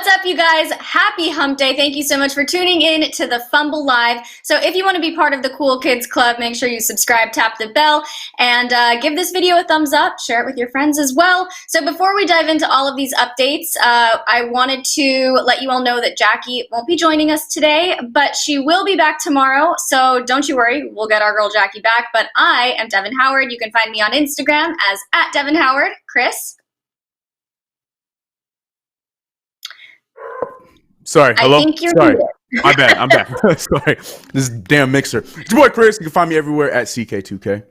What's up, you guys? Happy Hump Day. Thank you so much for tuning in to the Fumble Live. So if you want to be part of the Cool Kids Club, make sure you subscribe, tap the bell, and give this video a thumbs up. Share it with your friends as well. So before we dive into all of these updates, I wanted to let you all know that Jackie won't be joining us today, but she will be back tomorrow. So don't you worry, we'll get our girl Jackie back. But I am Devin Howard. You can find me on Instagram as @DevinHoward. Chris? Sorry, hello? I think you're Sorry, muted. my bad, I'm back. Sorry, this is damn mixer. It's your boy Chris. You can find me everywhere at CK2K.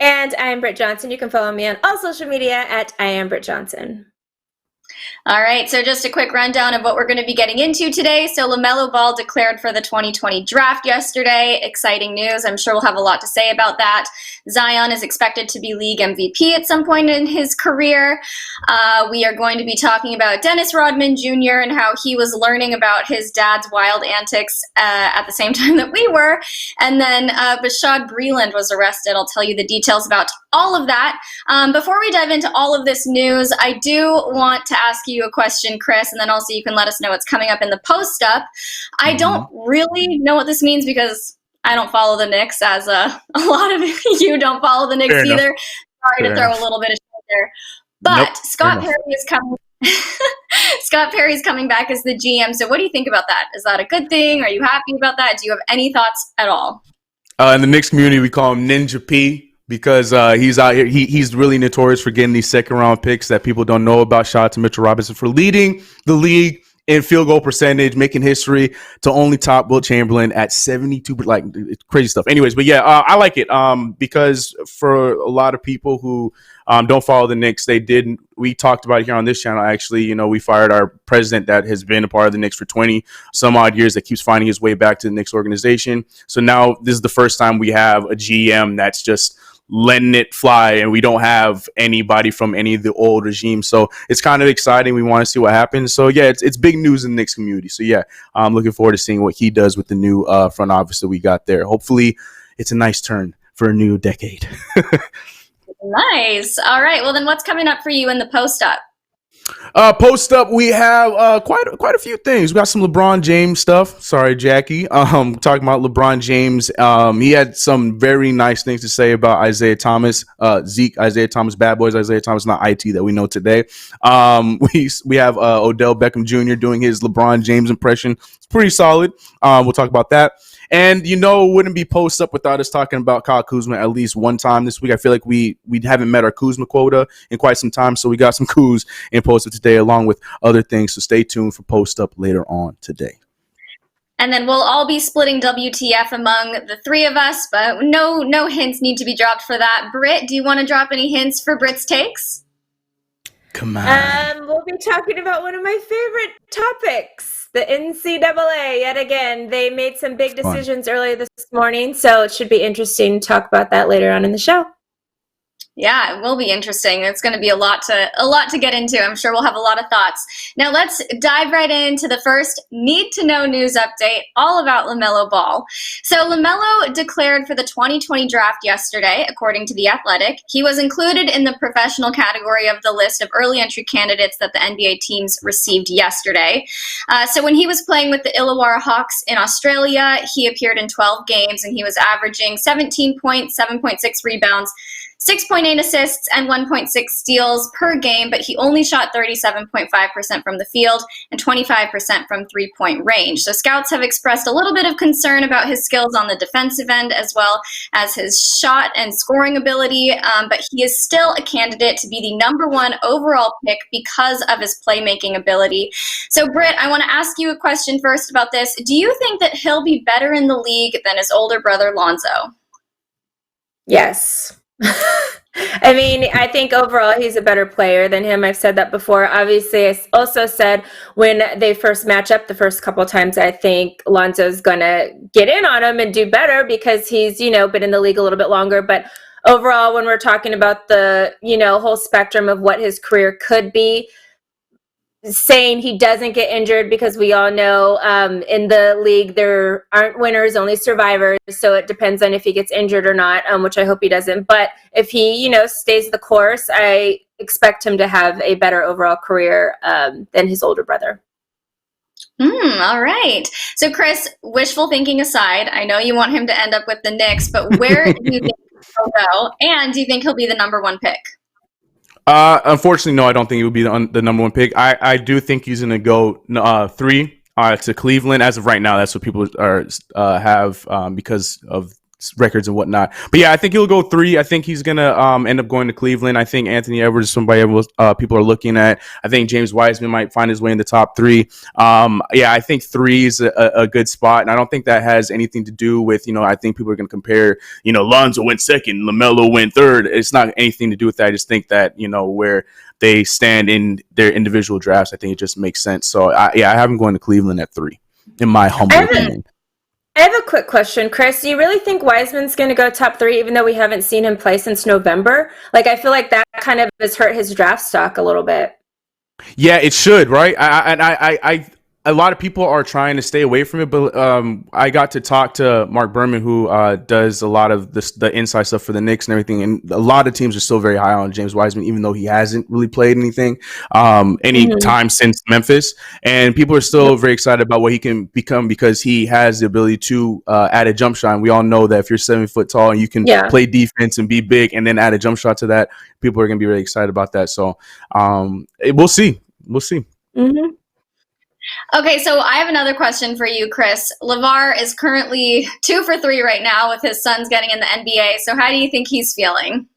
And I'm Britt Johnson. You can follow me on all social media at I am Britt Johnson. All right, so just a quick rundown of what we're going to be getting into today. So LaMelo Ball declared for the 2020 draft yesterday. Exciting news. I'm sure we'll have a lot to say about that. Zion is expected to be league MVP at some point in his career. We are going to be talking about Dennis Rodman Jr. and how he was learning about his dad's wild antics at the same time that we were. And then Bashad Breeland was arrested. I'll tell you the details about all of that. Before we dive into all of this news, I do want to ask you a question, Chris, and then also you can let us know what's coming up in the post-up. I don't really know what this means because I don't follow the Knicks, as a lot of you don't follow the Knicks Fair either. enough. Sorry to throw a little bit of shit there. But Scott Perry is coming. Scott Perry's coming back as the GM. So what do you think about that? Is that a good thing? Are you happy about that? Do you have any thoughts at all? In the Knicks community, we call him Ninja P because he's out here. He's really notorious for getting these second-round picks that people don't know about. Shout out to Mitchell Robinson for leading the league in field goal percentage, making history to only top Wilt Chamberlain at 72, like crazy stuff. Anyways, but yeah, I like it because for a lot of people who don't follow the Knicks, we talked about it here on this channel. Actually, we fired our president that has been a part of the Knicks for 20 some odd years that keeps finding his way back to the Knicks organization. So now this is the first time we have a GM that's just letting it fly, and we don't have anybody from any of the old regimes. So it's kind of exciting. We want to see what happens. So yeah, it's big news in the Knicks community. So yeah, I'm looking forward to seeing what he does with the new front office that we got there. Hopefully it's a nice turn for a new decade. Nice. All right. Well, then what's coming up for you in the post-up? Post up, we have quite a few things. We got some LeBron James stuff. Sorry, Jackie. Talking about LeBron James. He had some very nice things to say about Isaiah Thomas, Isaiah Thomas, Bad Boys, Isaiah Thomas, not IT that we know today. We have Odell Beckham Jr. doing his LeBron James impression. It's pretty solid. We'll talk about that. And it wouldn't be post up without us talking about Kyle Kuzma at least one time this week. I feel like we haven't met our Kuzma quota in quite some time, so we got some Kuz in post up today, along with other things. So stay tuned for post up later on today. And then we'll all be splitting WTF among the three of us, but no hints need to be dropped for that. Britt, do you want to drop any hints for Britt's takes? Come on. We'll be talking about one of my favorite topics, the NCAA. Yet again, they made some big decisions earlier this morning, so it should be interesting to talk about that later on in the show. Yeah, it will be interesting. It's going to be a lot to get into. I'm sure we'll have a lot of thoughts. Now let's dive right into the first need to know news update, all about LaMelo Ball. So LaMelo declared for the 2020 draft yesterday, according to The Athletic. He was included in the professional category of the list of early entry candidates that the NBA teams received yesterday. So when he was playing with the Illawarra Hawks in Australia, he appeared in 12 games and he was averaging 17 points, 7.6 rebounds, 6.8 assists, and 1.6 steals per game, but he only shot 37.5% from the field and 25% from three-point range. So scouts have expressed a little bit of concern about his skills on the defensive end as well as his shot and scoring ability, but he is still a candidate to be the #1 overall pick because of his playmaking ability. So Britt, I want to ask you a question first about this. Do you think that he'll be better in the league than his older brother Lonzo? Yes. I mean, I think overall he's a better player than him. I've said that before. Obviously, I also said when they first match up the first couple of times, I think Lonzo's going to get in on him and do better because he's, been in the league a little bit longer. But overall, when we're talking about the, whole spectrum of what his career could be, saying he doesn't get injured because we all know in the league there aren't winners, only survivors. So it depends on if he gets injured or not, which I hope he doesn't. But if he, stays the course, I expect him to have a better overall career than his older brother. All right. So, Chris, wishful thinking aside, I know you want him to end up with the Knicks, but where do you think he'll go? And do you think he'll be the number one pick? Unfortunately, no, I don't think he will be the number one pick. I do think he's going to go 3 to Cleveland. As of right now, that's what people are have because of records and whatnot. But yeah, I think he'll go 3. I think he's gonna end up going to Cleveland. I think Anthony Edwards is somebody people are looking at. I think James Wiseman might find his way in the top 3. Yeah, I think 3 is a good spot, and I don't think that has anything to do with, I think people are gonna compare, Lonzo went second, LaMelo went third. It's not anything to do with that. I just think that, where they stand in their individual drafts, I think it just makes sense. So I have him going to Cleveland at 3, in my humble opinion. I have a quick question, Chris. Do you really think Wiseman's going to go top 3, even though we haven't seen him play since November? Like, I feel like that kind of has hurt his draft stock a little bit. Yeah, it should, right? I a lot of people are trying to stay away from it, but I got to talk to Mark Berman, who does a lot of the inside stuff for the Knicks and everything, and a lot of teams are still very high on James Wiseman, even though he hasn't really played anything time since Memphis. And people are still very excited about what he can become because he has the ability to add a jump shot. And we all know that if you're 7 foot tall and you can play defense and be big and then add a jump shot to that, people are going to be really excited about that. So we'll see. We'll see. Mm-hmm. Okay, so I have another question for you, Chris. LeVar is currently 2 for 3 right now with his Suns getting in the NBA. So how do you think he's feeling?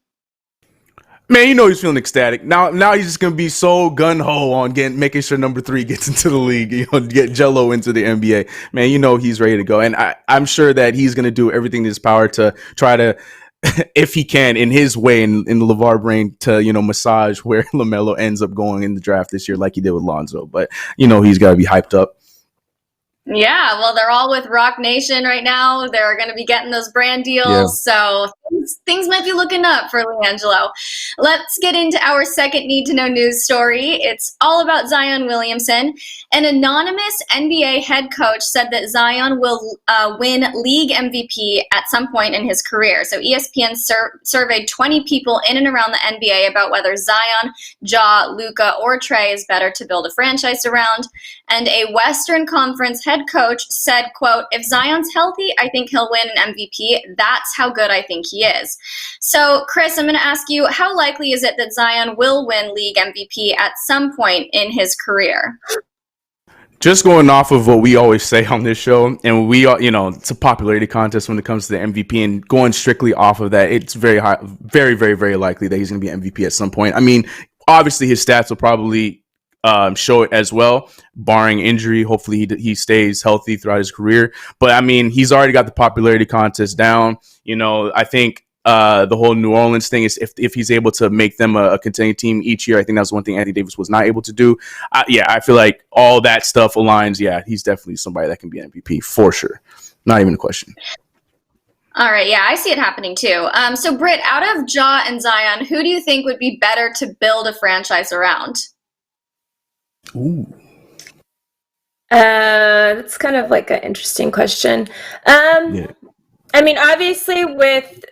Man, he's feeling ecstatic. Now he's just gonna be so gun ho on making sure number 3 gets into the league. Get Jello into the NBA. Man, he's ready to go, and I'm sure that he's gonna do everything in his power to try to, if he can, in his way, in the LeVar brain, to massage where LaMelo ends up going in the draft this year, like he did with Lonzo. But he's got to be hyped up. Yeah, well, they're all with Rock Nation right now. They're going to be getting those brand deals, so things might be looking up for LiAngelo. Let's get into our second need-to-know news story. It's all about Zion Williamson. An anonymous NBA head coach said that Zion will win league MVP at some point in his career. So ESPN surveyed 20 people in and around the NBA about whether Zion, Ja, Luka, or Trey is better to build a franchise around. And a Western Conference head coach said, quote, "If Zion's healthy, I think he'll win an MVP. That's how good I think he is." So, Chris, I'm going to ask you, how likely is it that Zion will win league MVP at some point in his career? Just going off of what we always say on this show, and we are, it's a popularity contest when it comes to the MVP, and going strictly off of that, it's very high, very, very, very likely that he's going to be MVP at some point. I mean, obviously his stats will probably show it as well, barring injury. Hopefully he stays healthy throughout his career. But I mean, he's already got the popularity contest down. I think the whole New Orleans thing is if he's able to make them a contending team each year. I think that's one thing Anthony Davis was not able to do. I feel like all that stuff aligns. Yeah, he's definitely somebody that can be an MVP for sure. Not even a question. All right, yeah, I see it happening too. So Britt, out of Ja and Zion, who do you think would be better to build a franchise around? Ooh. That's kind of like an interesting question. I mean, obviously with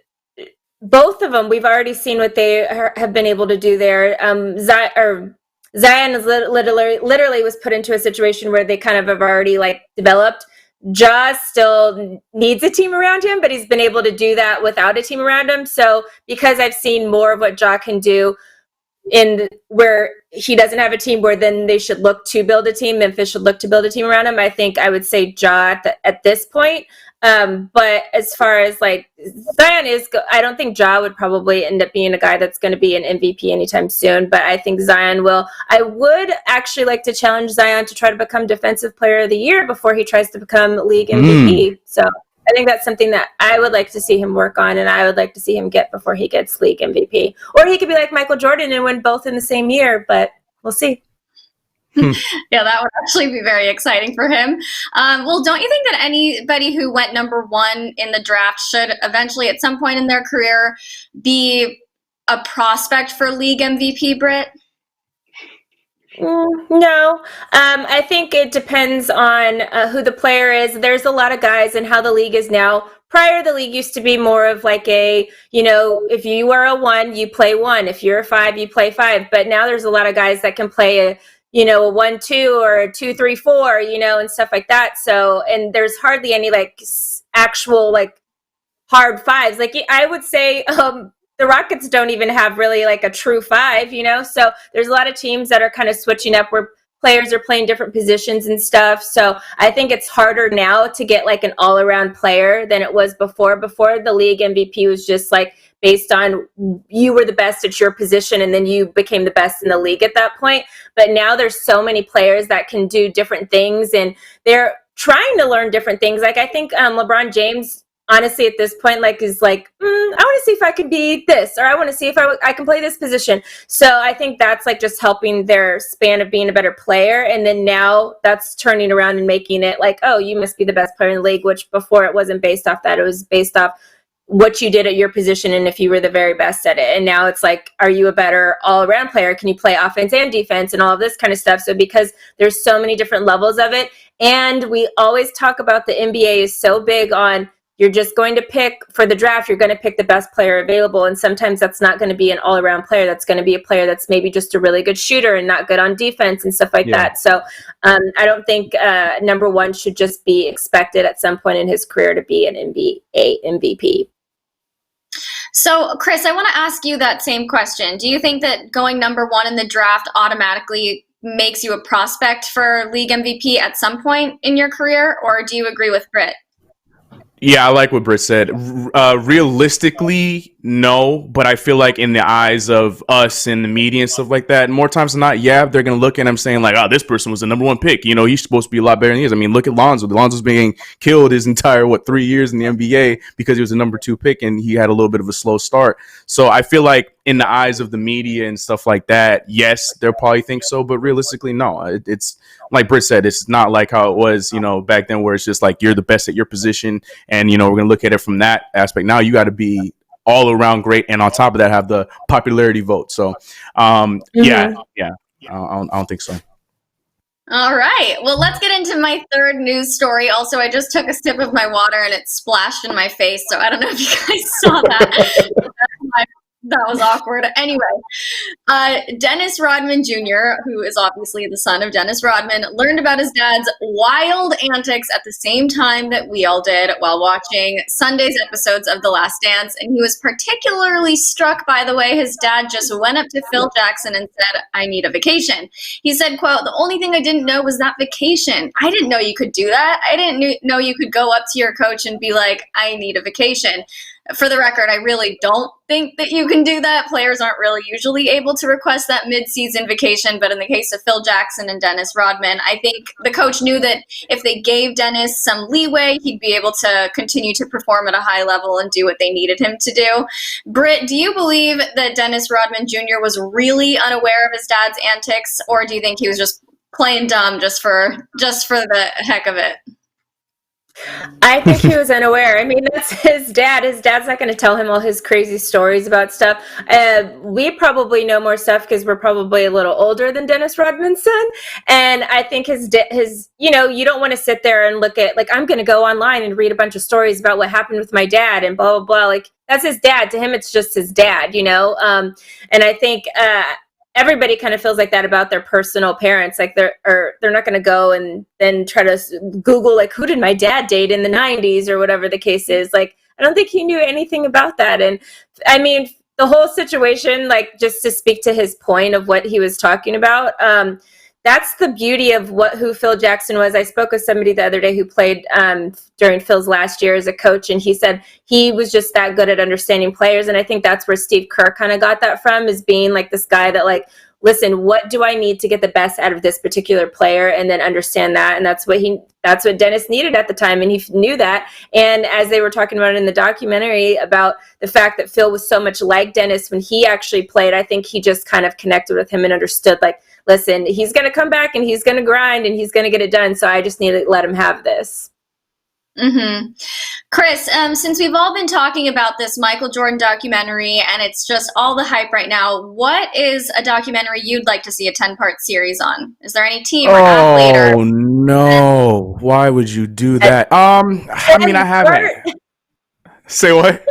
both of them, we've already seen what they have been able to do there. Zion is literally was put into a situation where they kind of have already developed. Ja still needs a team around him, but he's been able to do that without a team around him. So because I've seen more of what Ja can do in where he doesn't have a team, where then they should look to build a team, Memphis should look to build a team around him, I think I would say Ja at this point. But as far as Zion is, I don't think Ja would probably end up being a guy that's going to be an MVP anytime soon, but I think Zion will. I would actually like to challenge Zion to try to become Defensive Player of the Year before he tries to become League MVP. So I think that's something that I would like to see him work on, and I would like to see him get before he gets League MVP. Or he could be like Michael Jordan and win both in the same year, but we'll see. Yeah, that would actually be very exciting for him. Well, don't you think that anybody who went number 1 in the draft should eventually, at some point in their career, be a prospect for League MVP, Britt? No. I think it depends on who the player is. There's a lot of guys, and how the league is now prior, the league used to be more of like a, if you are a 1, you play 1. If you're a 5, you play 5. But now there's a lot of guys that can play a 1-2 or a 2-3-4, and stuff like that. So, and there's hardly any like actual like hard 5s. Like I would say, the Rockets don't even have really like a true 5, So there's a lot of teams that are kind of switching up where players are playing different positions and stuff. So I think it's harder now to get like an all-around player than it was before. Before, the league MVP was just like based on you were the best at your position and then you became the best in the league at that point. But now there's so many players that can do different things and they're trying to learn different things. Like I think LeBron James, honestly, at this point, like is like, I want to see if I can be this, or I want to see if I can play this position. So I think that's like just helping their span of being a better player. And then now that's turning around and making it like, oh, you must be the best player in the league, which before it wasn't based off that. It was based off what you did at your position and if you were the very best at it. And now it's like, are you a better all-around player? Can you play offense and defense and all of this kind of stuff? So because there's so many different levels of it, and we always talk about the NBA is so big on you're just going to pick for the draft, you're going to pick the best player available. And sometimes that's not going to be an all-around player. That's going to be a player that's maybe just a really good shooter and not good on defense and stuff like that. So I don't think number 1 should just be expected at some point in his career to be an NBA MVP. So, Chris, I want to ask you that same question. Do you think that going number 1 in the draft automatically makes you a prospect for league MVP at some point in your career, or do you agree with Britt? Yeah, I like what Britt said. Realistically, no, but I feel like in the eyes of us and the media and stuff like that, more times than not, yeah, they're going to look at him saying like, oh, this person was the number 1 pick. He's supposed to be a lot better than he is. I mean, look at Lonzo. Lonzo's being killed his entire, 3 years in the NBA because he was a number 2 pick and he had a little bit of a slow start. So I feel like in the eyes of the media and stuff like that, yes, they'll probably think so, but realistically, no. It's like Britt said, it's not like how it was, back then where it's just like you're the best at your position and, we're going to look at it from that aspect. Now you got to be all around great and on top of that have the popularity vote. So, yeah, I don't think so. All right. Well, let's get into my third news story. Also, I just took a sip of my water and it splashed in my face. So I don't know if you guys saw that. That was awkward. Anyway, Dennis Rodman Jr., who is obviously the son of Dennis Rodman, learned about his dad's wild antics at the same time that we all did while watching Sunday's episodes of The Last Dance. And he was particularly struck by the way his dad just went up to Phil Jackson and said, I need a vacation. He said, quote, the only thing I didn't know was that vacation. I didn't know you could do that. I didn't know you could go up to your coach and be like, I need a vacation. For the record, I really don't think that you can do that. Players aren't really usually able to request that mid-season vacation, but in the case of Phil Jackson and Dennis Rodman, I think the coach knew that if they gave Dennis some leeway, he'd be able to continue to perform at a high level and do what they needed him to do. Britt, do you believe that Dennis Rodman Jr. was really unaware of his dad's antics, or do you think he was just playing dumb just for the heck of it? I think he was unaware. I mean, that's his dad. His dad's not going to tell him all his crazy stories about stuff. We probably know more stuff because we're probably a little older than Dennis Rodman's son. And I think his, you don't want to sit there and look at, like, I'm going to go online and read a bunch of stories about what happened with my dad and blah, blah, blah. Like, that's his dad. To him, it's just his dad, And I think, everybody kind of feels like that about their personal parents. Like they're not going to go and then try to Google, like, who did my dad date in the 90s or whatever the case is. Like, I don't think he knew anything about that. And I mean, the whole situation, like, just to speak to his point of what he was talking about, that's the beauty of who Phil Jackson was. I spoke with somebody the other day who played during Phil's last year as a coach, and he said he was just that good at understanding players. And I think that's where Steve Kerr kind of got that from, is being like this guy that, like, listen, what do I need to get the best out of this particular player, and then understand that. And that's what Dennis needed at the time, and he knew that. And as they were talking about in the documentary about the fact that Phil was so much like Dennis when he actually played, I think he just kind of connected with him and understood, like, listen, he's going to come back and he's going to grind and he's going to get it done. So I just need to let him have this. Mm-hmm. Chris, since we've all been talking about this Michael Jordan documentary and it's just all the hype right now, what is a documentary you'd like to see a 10-part series on? Is there any team or athlete? Oh, no. Why would you do that? I mean, I haven't. Say what?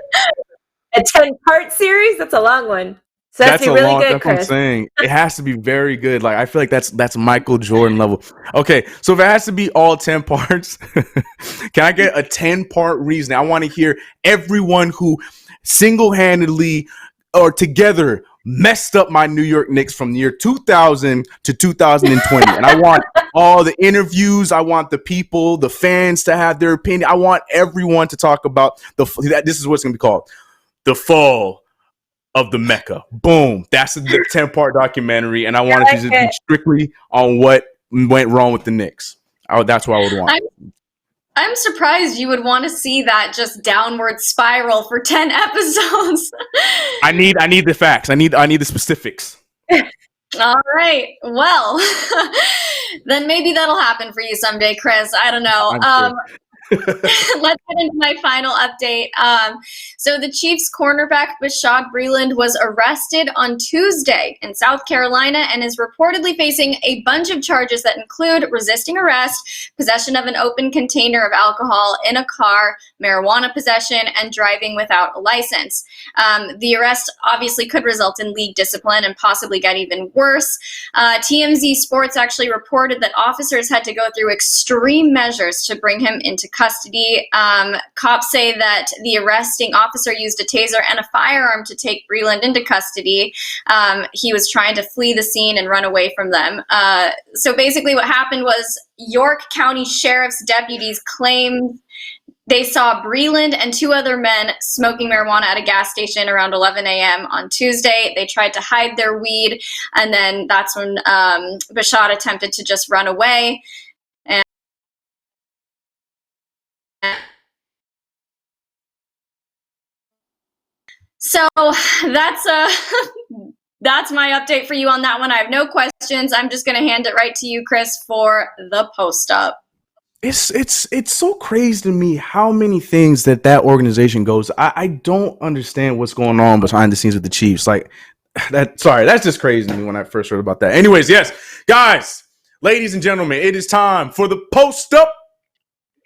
A 10-part series? That's a long one. So that's be really good, that's what I'm Chris. saying. It has to be very good. Like, I feel like that's Michael Jordan level. Okay, so if it has to be all 10 parts, can I get a 10-part reason? I want to hear everyone who single-handedly or together messed up my New York Knicks from the year 2000 to 2020. And I want all the interviews. I want the people, the fans to have their opinion. I want everyone to talk about this is what it's going to be called. The fall of the Mecca. Boom. That's the 10-part documentary. And I want it to just be strictly on what went wrong with the Knicks. That's what I would want. I'm surprised you would want to see that just downward spiral for 10 episodes. I need the facts. I need the specifics. All right. Well, then maybe that'll happen for you someday, Chris. I don't know. Let's get into my final update. So the Chiefs cornerback Bashaud Breeland was arrested on Tuesday in South Carolina and is reportedly facing a bunch of charges that include resisting arrest, possession of an open container of alcohol in a car, marijuana possession, and driving without a license. The arrest obviously could result in league discipline and possibly get even worse. TMZ Sports actually reported that officers had to go through extreme measures to bring him into custody. Cops say that the arresting officer used a taser and a firearm to take Breeland into custody. He was trying to flee the scene and run away from them. So basically what happened was York County Sheriff's deputies claimed they saw Breeland and two other men smoking marijuana at a gas station around 11 a.m. on Tuesday. They tried to hide their weed, and then that's when Bashaud attempted to just run away. So that's my update for you on that one. I have no questions. I'm just going to hand it right to you, Chris, for the post up. It's so crazy to me how many things that organization goes. I don't understand what's going on behind the scenes with the Chiefs. Like that. Sorry, that's just crazy to me when I first heard about that. Anyways, yes, guys, ladies and gentlemen, it is time for the post up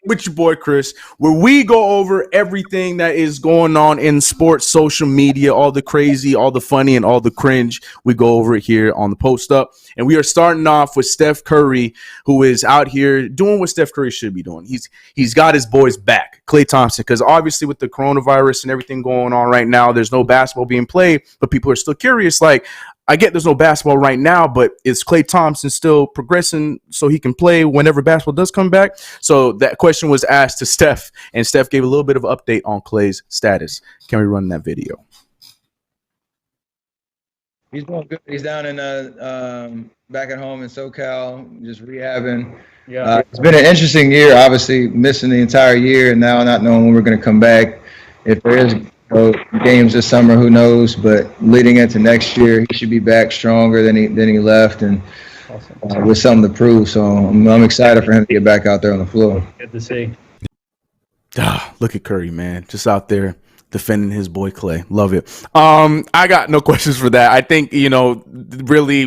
with your boy Chris, where we go over everything that is going on in sports, social media, all the crazy, all the funny, and all the cringe. We go over it here on the post up, and we are starting off with Steph Curry, who is out here doing what Steph Curry should be doing. He's got his boys back, Klay Thompson, because obviously with the coronavirus and everything going on right now, there's no basketball being played, but people are still curious. Like, I get there's no basketball right now, but is Klay Thompson still progressing so he can play whenever basketball does come back? So that question was asked to Steph, and Steph gave a little bit of update on Klay's status. Can we run that video? He's doing good. He's down in back at home in SoCal, just rehabbing. Yeah, it's been an interesting year. Obviously, missing the entire year, and now not knowing when we're going to come back. If there is games this summer, who knows? But leading into next year, he should be back stronger than he left, and with something to prove. So I'm excited for him to get back out there on the floor. Good to see. Look at Curry, man, just out there defending his boy Klay. Love it. I got no questions for that. I think really,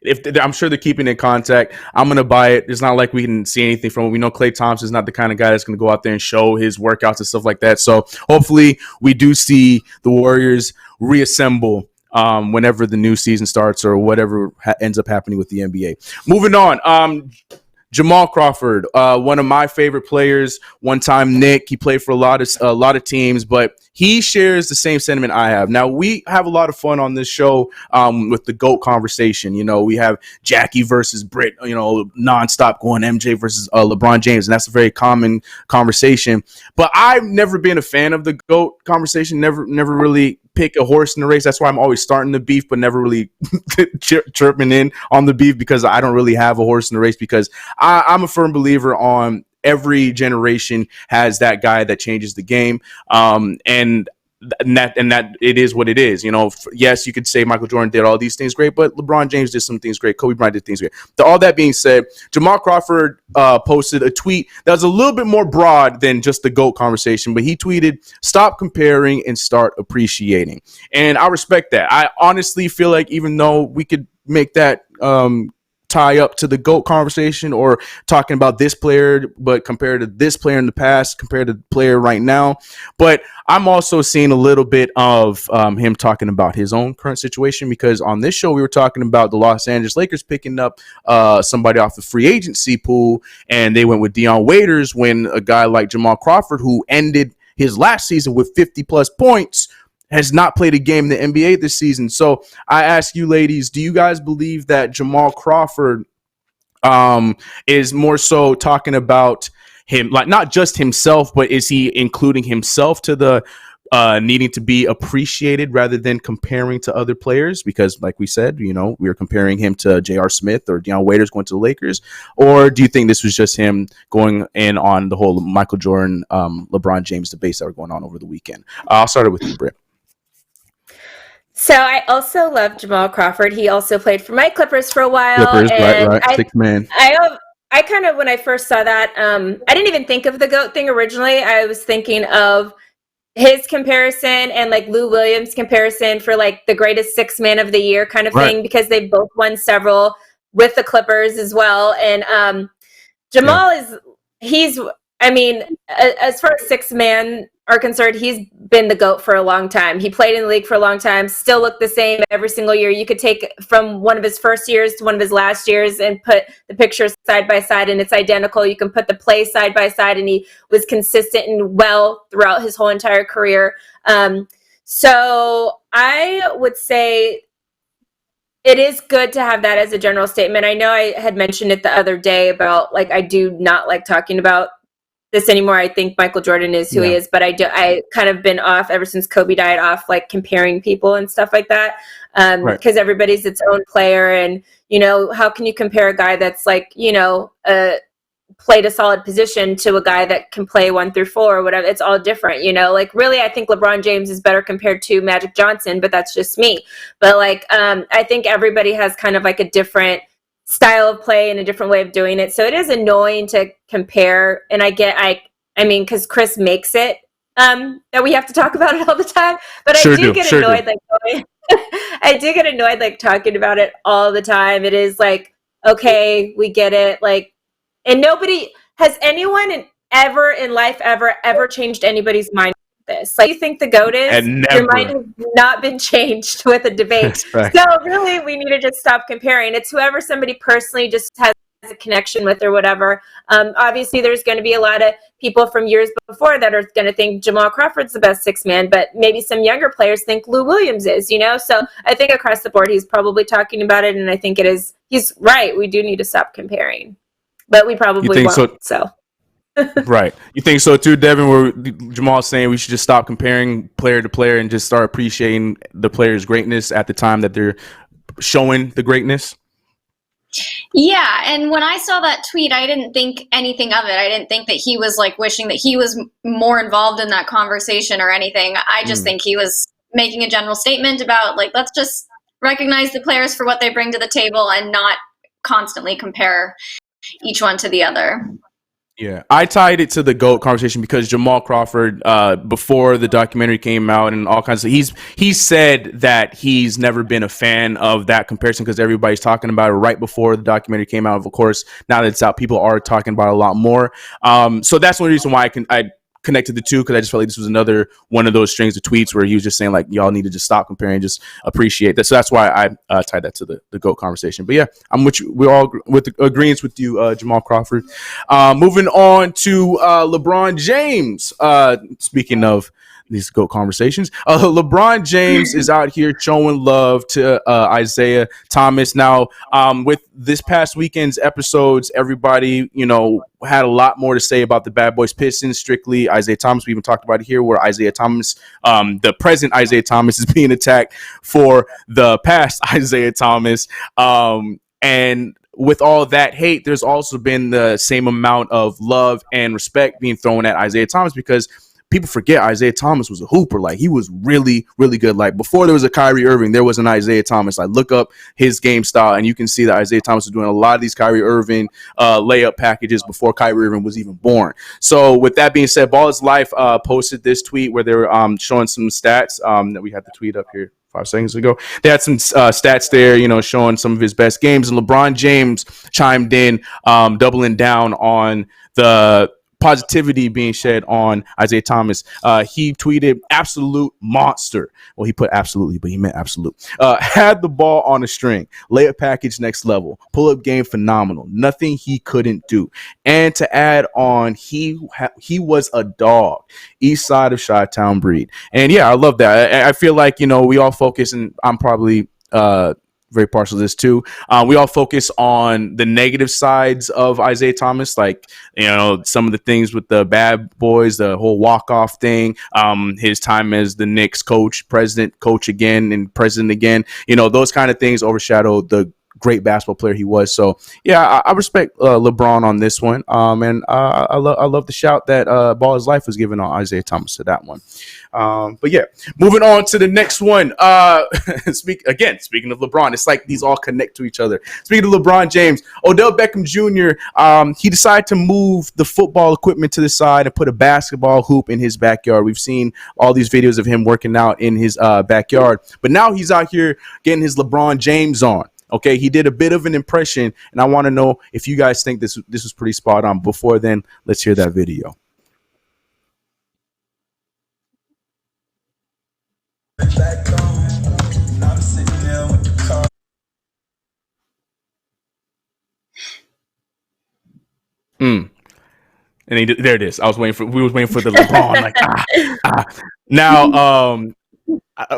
if I'm sure they're keeping in contact, I'm gonna buy it. It's not like we can see anything from it. We know Klay Thompson is not the kind of guy that's gonna go out there and show his workouts and stuff like that. So hopefully we do see the Warriors reassemble whenever the new season starts or whatever ends up happening with the NBA. Moving on. Jamal Crawford, one of my favorite players, one-time Knick. He played for a lot of teams, but he shares the same sentiment I have. Now, we have a lot of fun on this show with the GOAT conversation. We have Jackie versus Britt, nonstop going MJ versus LeBron James, and that's a very common conversation. But I've never been a fan of the GOAT conversation, never really pick a horse in the race. That's why I'm always starting the beef, but never really chirping in on the beef, because I don't really have a horse in the race, because I'm a firm believer on every generation has that guy that changes the game. And that it is what it is. Yes, you could say Michael Jordan did all these things great, but LeBron James did some things great. Kobe Bryant did things great. All that being said, Jamal Crawford posted a tweet that was a little bit more broad than just the GOAT conversation, but he tweeted, "Stop comparing and start appreciating." And I respect that. I honestly feel like even though we could make that tie up to the GOAT conversation, or talking about this player, but compared to this player in the past, compared to the player right now. But I'm also seeing a little bit of him talking about his own current situation, because on this show we were talking about the Los Angeles Lakers picking up somebody off the free agency pool, and they went with Dion Waiters when a guy like Jamal Crawford, who ended his last season with 50 plus points, has not played a game in the NBA this season. So I ask you ladies, do you guys believe that Jamal Crawford is more so talking about him, like not just himself, but is he including himself to the needing to be appreciated rather than comparing to other players? Because like we said, we were comparing him to J.R. Smith or Dion Waiters going to the Lakers. Or do you think this was just him going in on the whole Michael Jordan, LeBron James debates that were going on over the weekend? I'll start it with you, Britt. So I also love Jamal Crawford. He also played for my Clippers for a while. Clippers, and right. Sixth man. I kind of, when I first saw that, I didn't even think of the GOAT thing originally. I was thinking of his comparison and like Lou Williams comparison for like the greatest sixth man of the year kind of thing, because they both won several with the Clippers as well. And Jamal as far as sixth man are concerned, he's been the GOAT for a long time. He played in the league for a long time, still looked the same every single year. You could take from one of his first years to one of his last years and put the pictures side by side, and it's identical. You can put the play side by side, and he was consistent and well throughout his whole entire career. So I would say it is good to have that as a general statement. I know I had mentioned it the other day about like I do not like talking about this anymore. I think Michael Jordan is who he is, but I kind of been off ever since Kobe died, off like comparing people and stuff like that, because everybody's its own player. And how can you compare a guy that's like played a solid position to a guy that can play 1 through 4 or whatever? It's all different, like really I think LeBron James is better compared to Magic Johnson, but that's just me. But like I think everybody has kind of like a different style of play and a different way of doing it. So it is annoying to compare. And I mean, because Chris makes it that we have to talk about it all the time. But I do get annoyed I do get annoyed like talking about it all the time. It is like, okay, we get it. Like, and nobody has anyone ever in life ever changed anybody's mind with this. Like, you think the GOAT is, your mind has not been changed with a debate. So really, we need to just stop comparing. It's whoever somebody personally just has a connection with or whatever. Obviously, there's going to be a lot of people from years before that are going to think Jamal Crawford's the best sixth man, but maybe some younger players think Lou Williams is, So I think across the board, he's probably talking about it, and I think he's right. We do need to stop comparing, but we probably won't. So. Right. You think so too, Devin, where Jamal's saying we should just stop comparing player to player and just start appreciating the player's greatness at the time that they're showing the greatness? Yeah, and when I saw that tweet, I didn't think anything of it. I didn't think that he was like wishing that he was more involved in that conversation or anything. I just think he was making a general statement about like, let's just recognize the players for what they bring to the table and not constantly compare each one to the other. Yeah, I tied it to the GOAT conversation because Jamal Crawford, before the documentary came out and all kinds of, he said that he's never been a fan of that comparison because everybody's talking about it right before the documentary came out. Of course, now that it's out, people are talking about it a lot more. So that's one reason why I connected the two, because I just felt like this was another one of those strings of tweets where he was just saying like, y'all need to just stop comparing, just appreciate that. So that's why I tied that to the GOAT conversation. But yeah, I'm with you. We're all with agreements with you, Jamal Crawford. Moving on to LeBron James. Speaking of these GOAT conversations, LeBron James is out here showing love to Isaiah Thomas. Now, with this past weekend's episodes, everybody, had a lot more to say about the Bad Boys Pistons, strictly Isaiah Thomas. We even talked about it here, where Isaiah Thomas, the present Isaiah Thomas, is being attacked for the past Isaiah Thomas. And with all that hate, there's also been the same amount of love and respect being thrown at Isaiah Thomas, because people forget Isaiah Thomas was a hooper. Like, he was really, really good. Like, before there was a Kyrie Irving, there was an Isaiah Thomas. Like, look up his game style, and you can see that Isaiah Thomas was doing a lot of these Kyrie Irving layup packages before Kyrie Irving was even born. So with that being said, Ball is Life posted this tweet where they were showing some stats that we had the tweet up here. 5 seconds ago. They had some stats there, showing some of his best games. And LeBron James chimed in, doubling down on the positivity being shed on Isaiah Thomas. He tweeted, absolute monster. Well, he put absolutely, but he meant absolute. Had the ball on a string, layup package next level, pull-up game phenomenal, nothing he couldn't do. And to add on, he was a dog, east side of Chi-Town breed. And yeah, I love that. I feel like, we all focus, and I'm probably very partial to this too. We all focus on the negative sides of Isaiah Thomas, like, some of the things with the bad boys, the whole walk-off thing, his time as the Knicks president, coach again, and president again. Those kind of things overshadow the great basketball player he was. So yeah, I respect LeBron on this one. And I love the shout that Ball His Life was given on Isaiah Thomas to that one. But yeah, moving on to the next one. Speaking of LeBron, it's like these all connect to each other. Speaking of LeBron James, Odell Beckham Jr., he decided to move the football equipment to the side and put a basketball hoop in his backyard. We've seen all these videos of him working out in his backyard, but now he's out here getting his LeBron James on. Okay, he did a bit of an impression, and I want to know if you guys think this was pretty spot on. Before then, let's hear that video. And there it is. We was waiting for the LeBron. Now,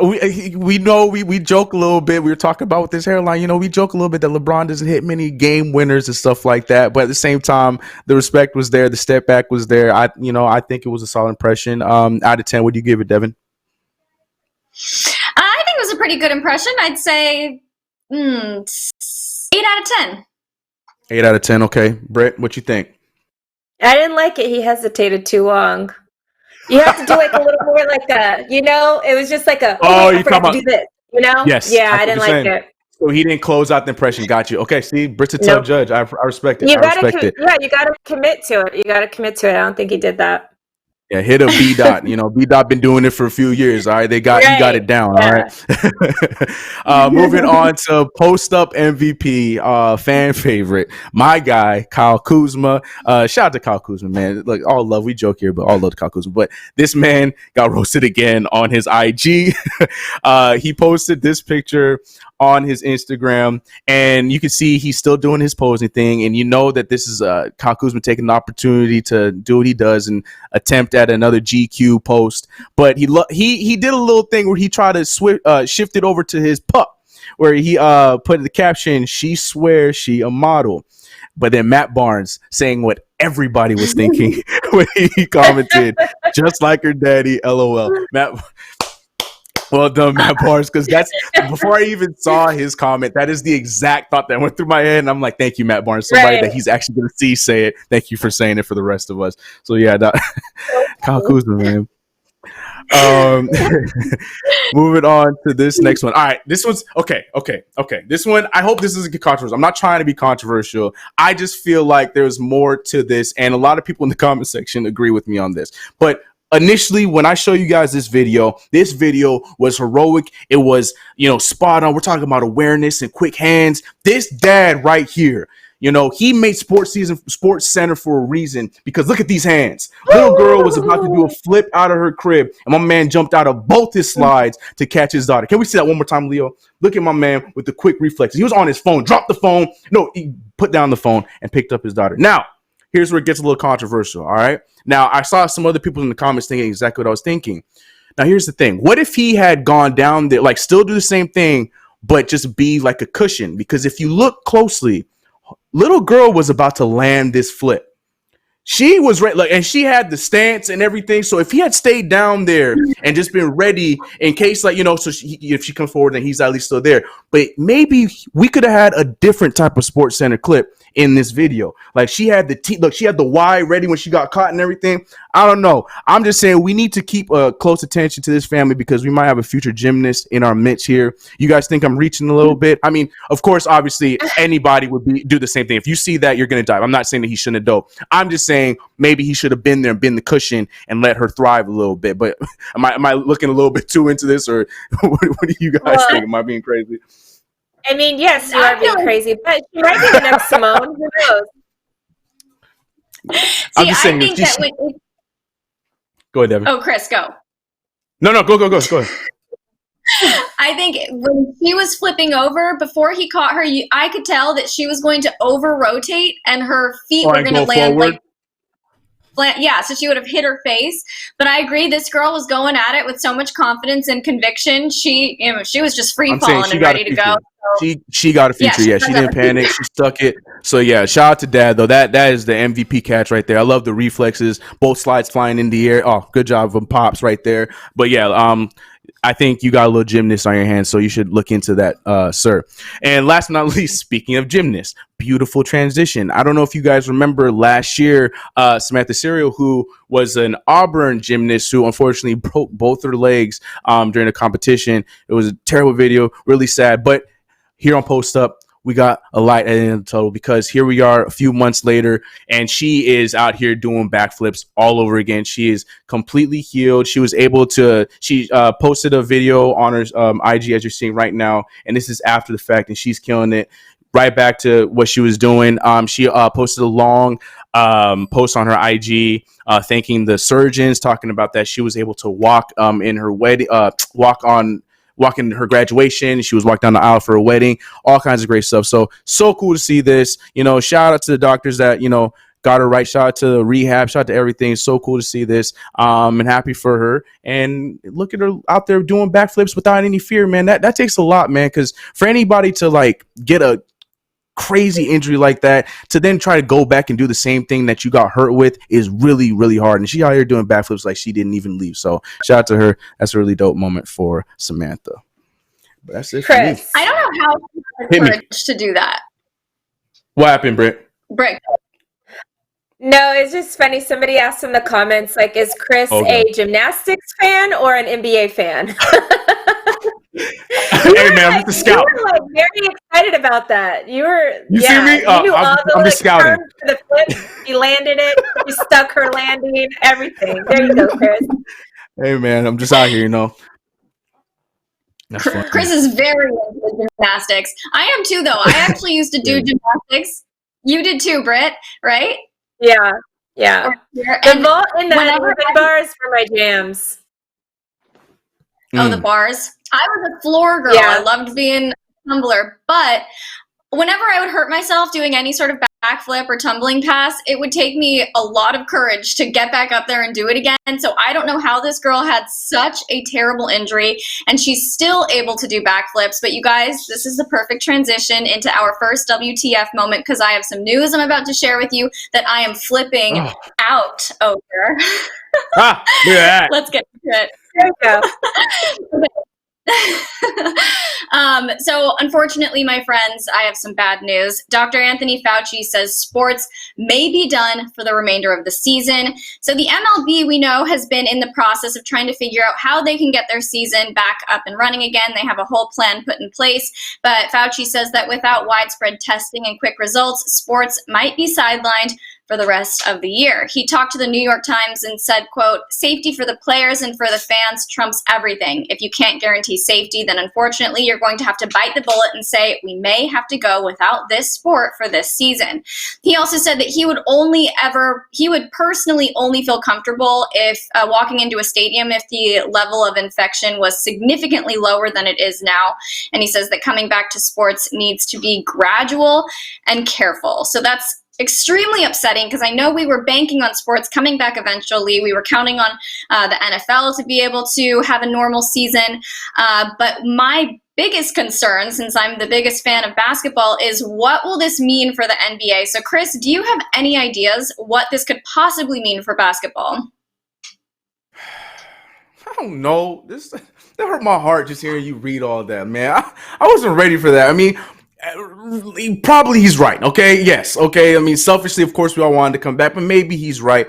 we know we joke a little bit. We were talking about with this hairline. We joke a little bit that LeBron doesn't hit many game winners and stuff like that. But at the same time, the respect was there. The step back was there. I think it was a solid impression. Out of 10, what do you give it, Devin? I think it was a pretty good impression. I'd say 8 out of 10. 8 out of 10. Okay, Brett, what you think? I didn't like it. He hesitated too long. You have to do like a little more like that, It was just like a, you talking about, do this, Yes. Yeah, I didn't like it. So he didn't close out the impression. Got you. Okay, see, Britt's a tough judge. I respect it. I respect it. Yeah, you got to commit to it. I don't think he did that. Yeah, hit a B dot. B dot been doing it for a few years. All right, he got it down. Yeah. All right. Moving on to post up MVP, fan favorite, my guy Kyle Kuzma. Shout out to Kyle Kuzma, man. Look, all love. We joke here, but all love to Kyle Kuzma. But this man got roasted again on his IG. He posted this picture on his Instagram, and you can see he's still doing his posing thing, and that this is Kyle Kuzma taking the opportunity to do what he does and attempt at another GQ post. But he did a little thing where he tried to shift it over to his pup, where he put the caption, "She swears she a model." But then Matt Barnes saying what everybody was thinking when he commented, "Just like her daddy, LOL." Well done, Matt Barnes, because that's before I even saw his comment. That is the exact thought that went through my head, and I'm like, "Thank you, Matt Barnes." Somebody that he's actually going to see say it. Thank you for saying it for the rest of us. So yeah, Kyle Kuzma, man. Moving on to this next one. All right, this one's okay. This one, I hope this isn't controversial. I'm not trying to be controversial. I just feel like there's more to this, and a lot of people in the comment section agree with me on this, but. Initially, when I show you guys this video was heroic. It was, spot on. We're talking about awareness and quick hands. This dad right here, he made Sports Center for a reason, because look at these hands. Little girl was about to do a flip out of her crib, and my man jumped out of both his slides to catch his daughter. Can we see that one more time, Leo? Look at my man with the quick reflexes. He was on his phone, dropped the phone. No, he put down the phone and picked up his daughter. Now, here's where it gets a little controversial, all right? Now, I saw some other people in the comments thinking exactly what I was thinking. Now, here's the thing. What if he had gone down there, like still do the same thing, but just be like a cushion? Because if you look closely, little girl was about to land this flip. She was ready, and she had the stance and everything. So if he had stayed down there and just been ready in case, if she comes forward, then he's at least still there. But maybe we could have had a different type of Sports Center clip in this video. Like she had she had the Y ready when she got caught and everything. I don't know. I'm just saying we need to keep close attention to this family, because we might have a future gymnast in our midst here. You guys think I'm reaching a little bit? I mean, of course, obviously anybody would do the same thing. If you see that, you're going to dive. I'm not saying that he shouldn't have dove. I'm just saying saying maybe he should have been there and been the cushion and let her thrive a little bit. But am I looking a little bit too into this, or what do you guys think? Am I being crazy? I mean, yes, you are being crazy, but she might be the next Simone. Who knows? I'm just saying. Go ahead, Devin. Oh, Chris, go. No, go ahead. I think when she was flipping over, before he caught her, I could tell that she was going to over-rotate and her feet were going to land forward. So she would have hit her face. But I agree, this girl was going at it with so much confidence and conviction. She was just free-falling and ready to go. So. She got a future. Yeah, she didn't panic. She stuck it. So, yeah, shout out to Dad, though. That is the MVP catch right there. I love the reflexes. Both slides flying in the air. Oh, good job from Pops right there. But, yeah, I think you got a little gymnast on your hands, so you should look into that, sir. And last but not least, speaking of gymnasts, beautiful transition. I don't know if you guys remember last year, Samantha Serial, who was an Auburn gymnast who unfortunately broke both her legs during the competition. It was a terrible video, really sad. But here on Post Up, we got a light at the end of the tunnel because here we are a few months later, and she is out here doing backflips all over again. She is completely healed. She was able to, she posted a video on her IG as you're seeing right now, and this is after the fact, and she's killing it. Right back to what she was doing. She posted a long post on her IG thanking the surgeons, talking about that she was able to walk in her wedding, walk in her graduation. She was walked down the aisle for a wedding, all kinds of great stuff. So cool to see this. Shout out to the doctors that, got her right. Shout out to the rehab. Shout out to everything. So cool to see this. And happy for her. And look at her out there doing backflips without any fear, man. That takes a lot, man. Because for anybody to get a crazy injury like that, to then try to go back and do the same thing that you got hurt with is really, really hard. And she out here doing backflips like she didn't even leave. So shout out to her. That's a really dope moment for Samantha. But that's it. Chris, I don't know how she had the courage to do that. What happened, Britt? No, it's just funny. Somebody asked in the comments, is Chris a gymnastics fan or an NBA fan? Hey man, I'm just a scout. You were very excited about that. You see me? You knew all the I'm just scouting. For the flip. You landed it. You stuck her landing. Everything. There you go, Chris. Hey man, I'm just out here, That's funny. Chris is very into gymnastics. I am too, though. I actually used to do gymnastics. You did too, Britt, right? Yeah. The vault and the bars for my jams. Oh, the bars. I was a floor girl. I loved being a tumbler, but whenever I would hurt myself doing any sort of backflip or tumbling pass, it would take me a lot of courage to get back up there and do it again. So I don't know how this girl had such a terrible injury and she's still able to do backflips. But you guys, this is the perfect transition into our first WTF moment because I have some news I'm about to share with you that I am flipping out over. Yeah. Let's get to it. There you go. So unfortunately, my friends, I have some bad news. Dr. Anthony Fauci says sports may be done for the remainder of the season. So the MLB, we know, has been in the process of trying to figure out how they can get their season back up and running again. They have a whole plan put in place, but Fauci says that without widespread testing and quick results, sports might be sidelined for the rest of the year. He talked to the New York Times and said, quote, "Safety for the players and for the fans trumps everything. If you can't guarantee safety, then unfortunately you're going to have to bite the bullet and say, we may have to go without this sport for this season." He also said that he would personally only feel comfortable if walking into a stadium if the level of infection was significantly lower than it is now. And he says that coming back to sports needs to be gradual and careful. So that's extremely upsetting because I know we were banking on sports coming back eventually. We were counting on the NFL to be able to have a normal season. But my biggest concern, since I'm the biggest fan of basketball, is what will this mean for the NBA? So Chris, do you have any ideas what this could possibly mean for basketball? I don't know. That hurt my heart just hearing you read all that, man. I wasn't ready for that. I mean, probably he's right. Okay. Yes. Okay. I mean, selfishly, of course, we all wanted to come back, but maybe he's right.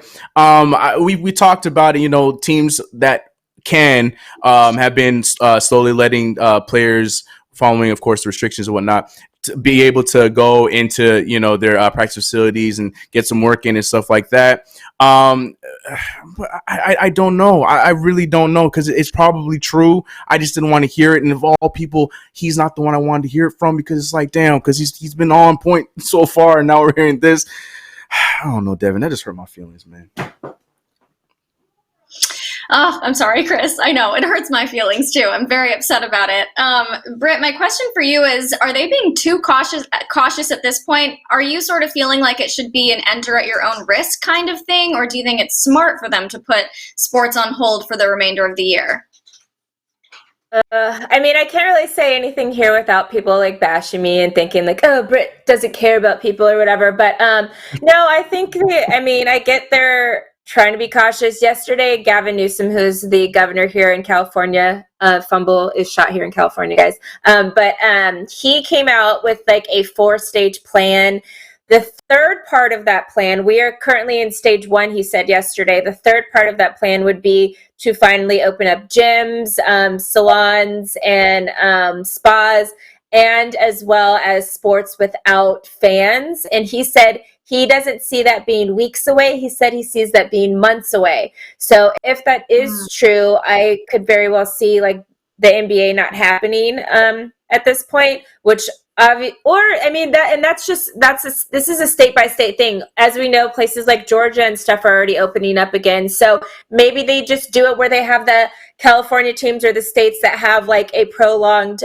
We talked about it, teams that can have been slowly letting players, following, of course, the restrictions and whatnot, to be able to go into, their practice facilities and get some work in and stuff like that. But I don't know. I really don't know, because it's probably true. I just didn't want to hear it. And of all people, he's not the one I wanted to hear it from, because it's like, damn, because he's been on point so far, and now we're hearing this. I don't know, Devin. That just hurt my feelings, man. Oh, I'm sorry, Chris. I know it hurts my feelings too. I'm very upset about it. Britt, my question for you is: are they being too cautious at this point? Are you sort of feeling like it should be an enter at your own risk kind of thing, or do you think it's smart for them to put sports on hold for the remainder of the year? I mean, I can't really say anything here without people like bashing me and thinking like, oh, Britt doesn't care about people or whatever. But no, I think I get their trying to be cautious. Yesterday, Gavin Newsom, who's the governor here in California, Fumble is shot here in California, guys. But he came out with like a 4-stage plan. The third part of that plan, we are currently in stage 1, he said yesterday. The third part of that plan would be to finally open up gyms, salons, and spas, and as well as sports without fans. And he said he doesn't see that being weeks away. He said he sees that being months away. So if that is true, I could very well see like the NBA not happening at this point, which this is a state by state thing. As we know, places like Georgia and stuff are already opening up again. So maybe they just do it where they have the California teams or the states that have like a prolonged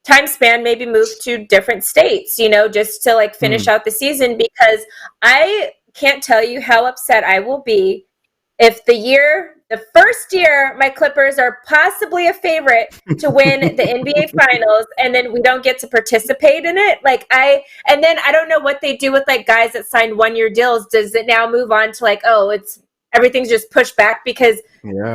time span, maybe move to different states, just to like finish out the season, because I can't tell you how upset I will be if the first year my Clippers are possibly a favorite to win the NBA finals, and then we don't get to participate in it. And then I don't know what they do with like guys that signed 1-year deals. Does it now move on to like, everything's just pushed back because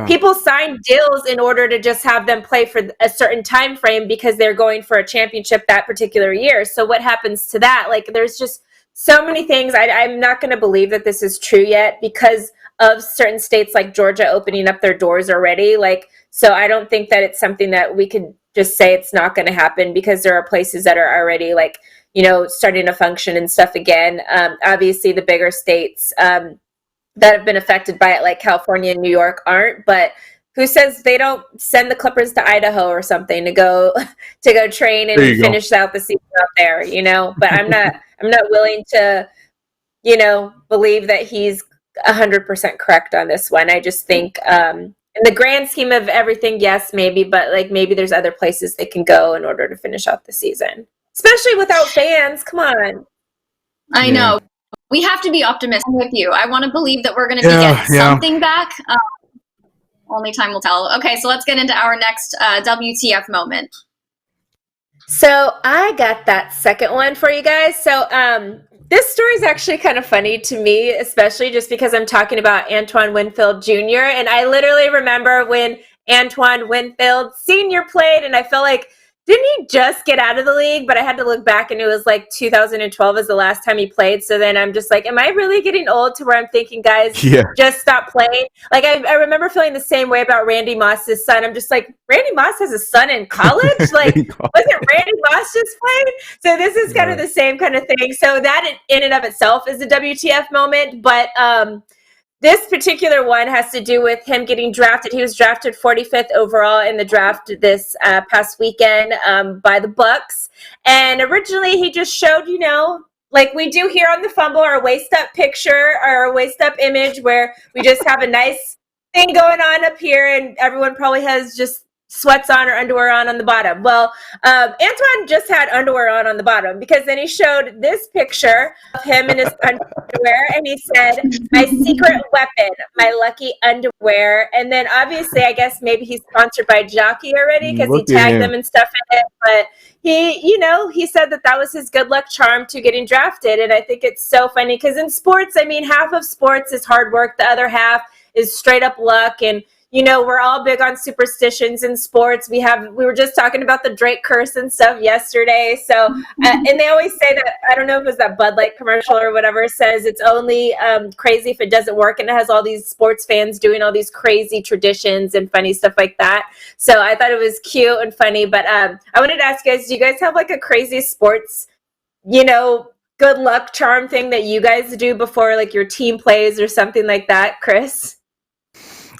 people sign deals in order to just have them play for a certain time frame because they're going for a championship that particular year. So what happens to that? Like, there's just so many things. I'm not going to believe that this is true yet because of certain states like Georgia opening up their doors already. So I don't think that it's something that we could just say it's not going to happen, because there are places that are already starting to function and stuff again. Obviously the bigger states, that have been affected by it, like California and New York, aren't. But who says they don't send the Clippers to Idaho or something to go train and finish out the season out there? But I'm not willing to, believe that he's 100% correct on this one. I just think, in the grand scheme of everything, yes, maybe, but maybe there's other places they can go in order to finish out the season, especially without fans. Come on. I know. We have to be optimistic with you. I want to believe that we're going to be getting something back. Only time will tell. Okay, so let's get into our next WTF moment. So I got that second one for you guys. So this story is actually kind of funny to me, especially just because I'm talking about Antoine Winfield Jr. And I literally remember when Antoine Winfield Sr. played, and I felt like, didn't he just get out of the league? But I had to look back, and it was like 2012 is the last time he played. So then I'm just like, am I really getting old to where I'm thinking, guys, just stop playing? I remember feeling the same way about Randy Moss's son. I'm just like, Randy Moss has a son in college? Wasn't Randy Moss just playing? So this is kind of the same kind of thing. So that in and of itself is a WTF moment. But this particular one has to do with him getting drafted. He was drafted 45th overall in the draft this past weekend by the Bucks. And originally he just showed, like we do here on the Fumble, our waist-up picture, our waist-up image, where we just have a nice thing going on up here, and everyone probably has just sweats on or underwear on the bottom. Well, Antoine just had underwear on the bottom, because then he showed this picture of him in his underwear, and he said, "My secret weapon, my lucky underwear." And then obviously, I guess maybe he's sponsored by Jockey already, because he tagged them and stuff in it. But he said that was his good luck charm to getting drafted. And I think it's so funny, because in sports, half of sports is hard work, the other half is straight up luck. And we're all big on superstitions in sports. We were just talking about the Drake curse and stuff yesterday. So, and they always say that, I don't know if it was that Bud Light commercial or whatever, says it's only crazy if it doesn't work. And it has all these sports fans doing all these crazy traditions and funny stuff like that. So I thought it was cute and funny. But I wanted to ask you guys, do you guys have like a crazy sports, good luck charm thing that you guys do before like your team plays or something like that, Chris?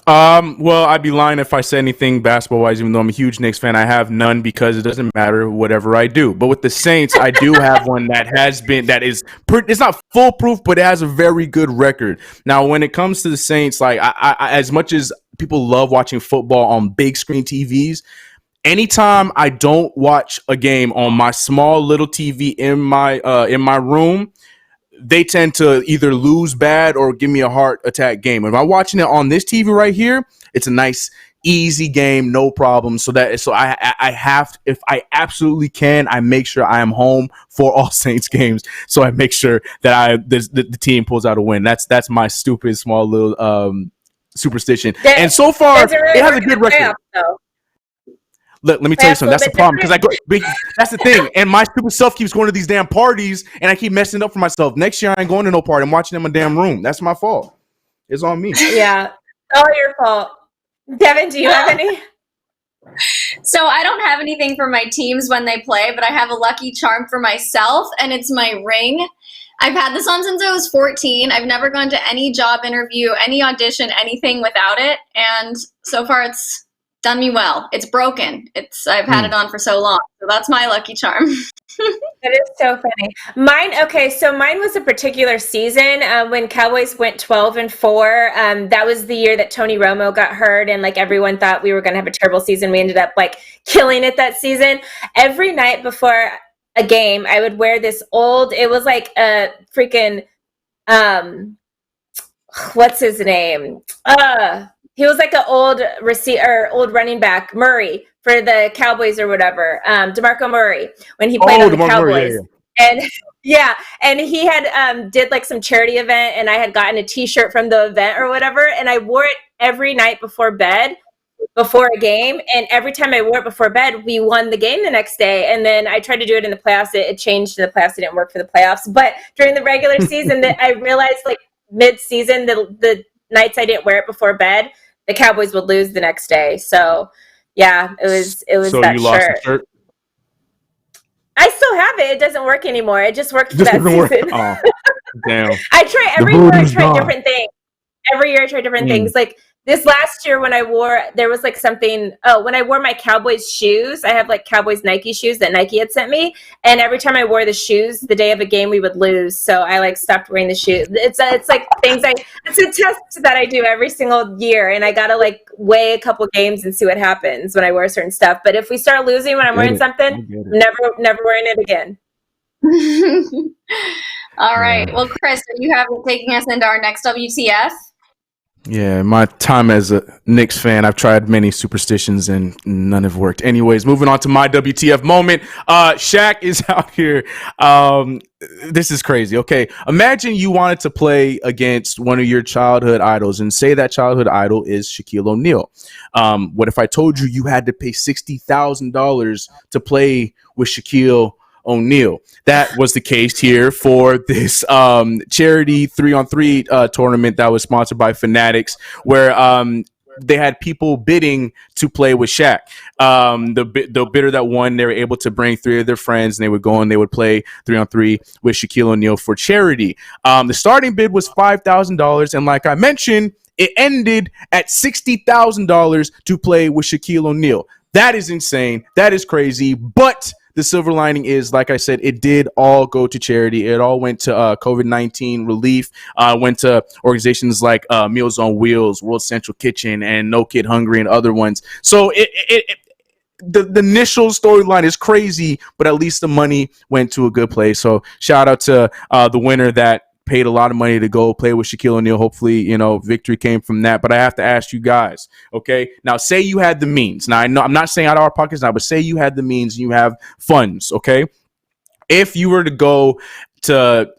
Well, I'd be lying if I said anything basketball wise, even though I'm a huge Knicks fan. I have none because it doesn't matter whatever I do. But with the Saints, I do have one it's not foolproof, but it has a very good record. Now, when it comes to the Saints, like I as much as people love watching football on big screen TVs, anytime I don't watch a game on my small little TV in my room, they tend to either lose bad or give me a heart attack game. If I'm watching it on this TV right here, it's a nice, easy game, no problem. So I have, if I absolutely can, I make sure I am home for all Saints games. So I make sure that the team pulls out a win. That's my stupid small little superstition. And so far, it has a good record. Let me tell you something. That's the problem because that's the thing. And my stupid self keeps going to these damn parties, and I keep messing up for myself. Next year, I ain't going to no party. I'm watching them in a damn room. That's my fault. It's on me. Yeah, all your fault. Devin, do you have any? So I don't have anything for my teams when they play, but I have a lucky charm for myself, and it's my ring. I've had this on since I was 14. I've never gone to any job interview, any audition, anything without it, and so far it's done me well. It's broken. I've had it on for so long. So that's my lucky charm. That is so funny. Mine was a particular season when Cowboys went 12-4. That was the year that Tony Romo got hurt, and like everyone thought we were going to have a terrible season. We ended up like killing it that season. Every night before a game, I would wear this it was like a freaking what's his name? He was like an old old running back, Murray, for the Cowboys or whatever. DeMarco Murray, when he played on the Cowboys. Murray, yeah. And he had did like some charity event, and I had gotten a T-shirt from the event or whatever, and I wore it every night before bed, before a game. And every time I wore it before bed, we won the game the next day. And then I tried to do it in the playoffs. It changed in the playoffs. It didn't work for the playoffs. But during the regular season, that I realized like mid-season, the nights I didn't wear it before bed, the Cowboys would lose the next day. So yeah, it was so that you lost the shirt? I still have it. It doesn't work anymore. It just worked for that season. Oh, damn. I try every year. I try different things. Every year I try different things. Like this last year when there was like something, when I wore my Cowboys shoes, I have like Cowboys Nike shoes that Nike had sent me. And every time I wore the shoes, the day of a game, we would lose. So I like stopped wearing the shoes. It's like things it's a test that I do every single year. And I got to like weigh a couple games and see what happens when I wear certain stuff. But if we start losing when I'm wearing something, never wearing it again. All right. Well, Chris, are you taking us into our next WTF? Yeah, my time as a Knicks fan, I've tried many superstitions and none have worked. Anyways, moving on to my WTF moment. Shaq is out here. This is crazy. Okay, imagine you wanted to play against one of your childhood idols, and say that childhood idol is Shaquille O'Neal. What if I told you had to pay $60,000 to play with Shaquille O'Neal? That was the case here for this charity 3-on-3 tournament that was sponsored by Fanatics, where they had people bidding to play with Shaq. The bidder that won, they were able to bring 3 of their friends, and they would go and they would play 3-on-3 with Shaquille O'Neal for charity. The starting bid was $5,000, and like I mentioned, it ended at $60,000 to play with Shaquille O'Neal. That is insane. That is crazy. But the silver lining is, like I said, it did all go to charity. It all went to COVID-19 relief, went to organizations like Meals on Wheels, World Central Kitchen, and No Kid Hungry, and other ones. So the initial storyline is crazy, but at least the money went to a good place. So shout out to the winner that paid a lot of money to go play with Shaquille O'Neal. Hopefully, victory came from that. But I have to ask you guys, okay? Now, say you had the means. Now, I know I'm not saying out of our pockets now, but say you had the means and you have funds, okay? If you were to go to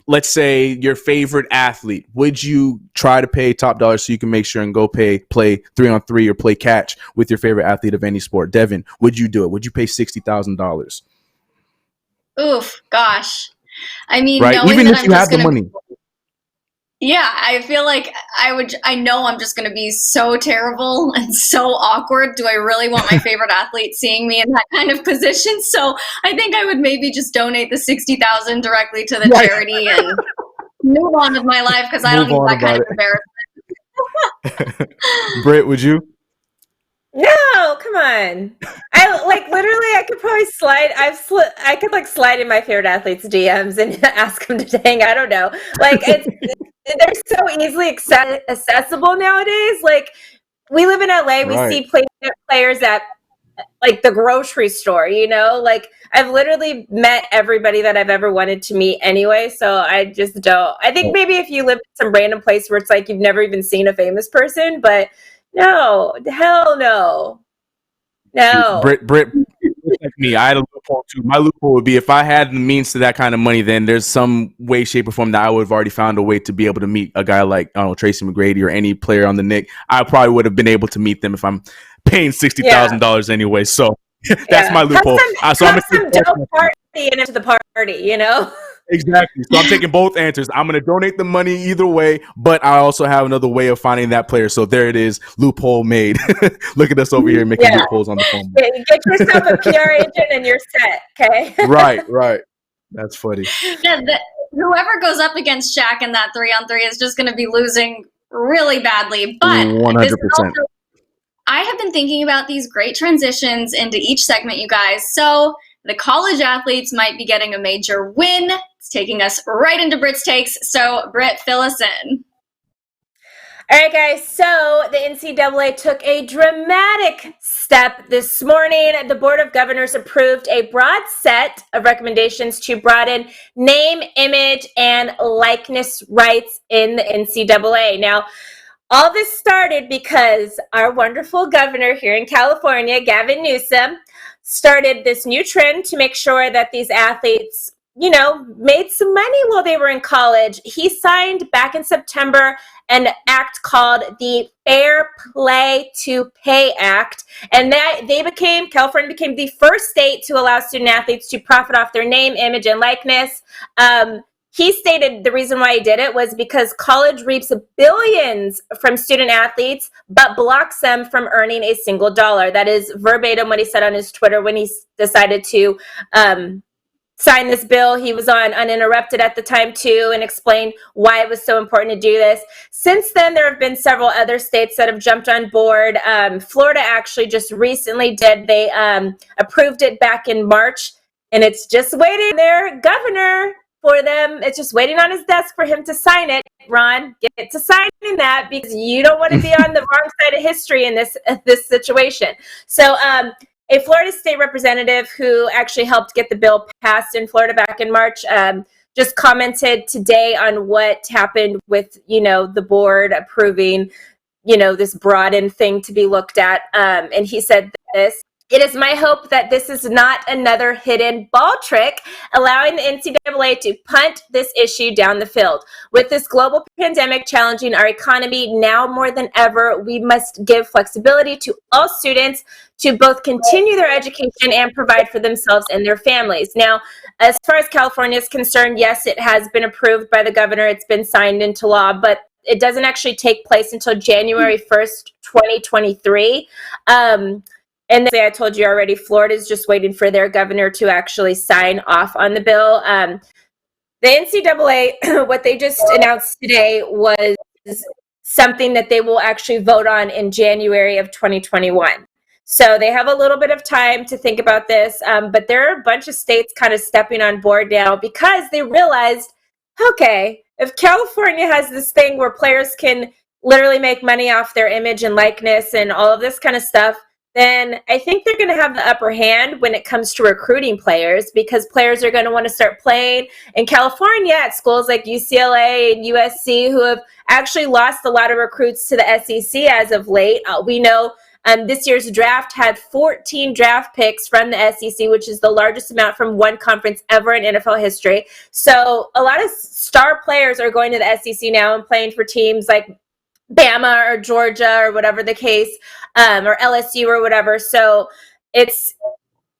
let's say your favorite athlete, would you try to pay top dollar so you can make sure and go play 3-on-3 or play catch with your favorite athlete of any sport? Devin, would you do it? Would you pay $60,000? Oof, gosh. I mean, Right? knowing Even that if I'm you just have the gonna, money. yeah, I feel like I know I'm just gonna be so terrible and so awkward. Do I really want my favorite athlete seeing me in that kind of position? So I think I would maybe just donate the 60,000 directly to the Right. charity and move on with my life because I don't Move need on that kind about of embarrassment. Britt, would you? No, come on. I like literally. I could probably slide. I could like slide in my favorite athletes' DMs and ask them to hang. I don't know. Like they're so easily accessible nowadays. Like we live in LA. We Right. see players at like the grocery store. You know, like I've literally met everybody that I've ever wanted to meet anyway. So I just don't. I think maybe if you live in some random place where it's like you've never even seen a famous person, but. No, hell no. No. Britt, like me, I had a loophole too. My loophole would be if I had the means to that kind of money, then there's some way, shape, or form that I would have already found a way to be able to meet a guy like, I don't know, Tracy McGrady or any player on the Knicks. I probably would have been able to meet them if I'm paying $60,000 anyway. So that's my loophole. Have some dope party into the party, you know? Exactly. So I'm taking both answers. I'm going to donate the money either way, but I also have another way of finding that player. So there it is. Loophole made. Look at us over here making loopholes on the phone. Get yourself a PR agent and you're set, okay? Right. That's funny. Yeah, whoever goes up against Shaq in that 3-on-3 is just going to be losing really badly. But 100%. I have been thinking about these great transitions into each segment, you guys. So the college athletes might be getting a major win. It's taking us right into Britt's takes. So, Britt, fill us in. All right, guys. So the NCAA took a dramatic step this morning. The Board of Governors approved a broad set of recommendations to broaden name, image, and likeness rights in the NCAA. Now, all this started because our wonderful governor here in California, Gavin Newsom, started this new trend to make sure that these athletes, you know, made some money while they were in college. He signed back in September an act called the Fair Play to Pay Act, and that California became the first state to allow student athletes to profit off their name, image, and likeness. He stated the reason why he did it was because college reaps billions from student athletes, but blocks them from earning a single dollar. That is verbatim what he said on his Twitter when he decided to sign this bill. He was on Uninterrupted at the time too and explained why it was so important to do this. Since then, there have been several other states that have jumped on board. Florida actually just recently did. They approved it back in March, and it's just waiting. Their governor for them. It's just waiting on his desk for him to sign it. Ron, get to signing that because you don't want to be on the wrong side of history in this situation. So a Florida state representative who actually helped get the bill passed in Florida back in March just commented today on what happened with, you know, the board approving, you know, this broadened thing to be looked at. And he said this: "It is my hope that this is not another hidden ball trick, allowing the NCAA to punt this issue down the field. With this global pandemic challenging our economy now more than ever, we must give flexibility to all students to both continue their education and provide for themselves and their families." Now, as far as California is concerned, yes, it has been approved by the governor. It's been signed into law, but it doesn't actually take place until January 1st, 2023. And then I told you already, Florida is just waiting for their governor to actually sign off on the bill. The NCAA, what they just announced today was something that they will actually vote on in January of 2021. So they have a little bit of time to think about this, but there are a bunch of states kind of stepping on board now because they realized, okay, if California has this thing where players can literally make money off their image and likeness and all of this kind of stuff, then I think they're going to have the upper hand when it comes to recruiting players, because players are going to want to start playing in California at schools like UCLA and USC, who have actually lost a lot of recruits to the SEC as of late. We know This year's draft had 14 draft picks from the SEC, which is the largest amount from one conference ever in NFL history. So a lot of star players are going to the SEC now and playing for teams like Bama or Georgia or whatever the case, or LSU or whatever. So it's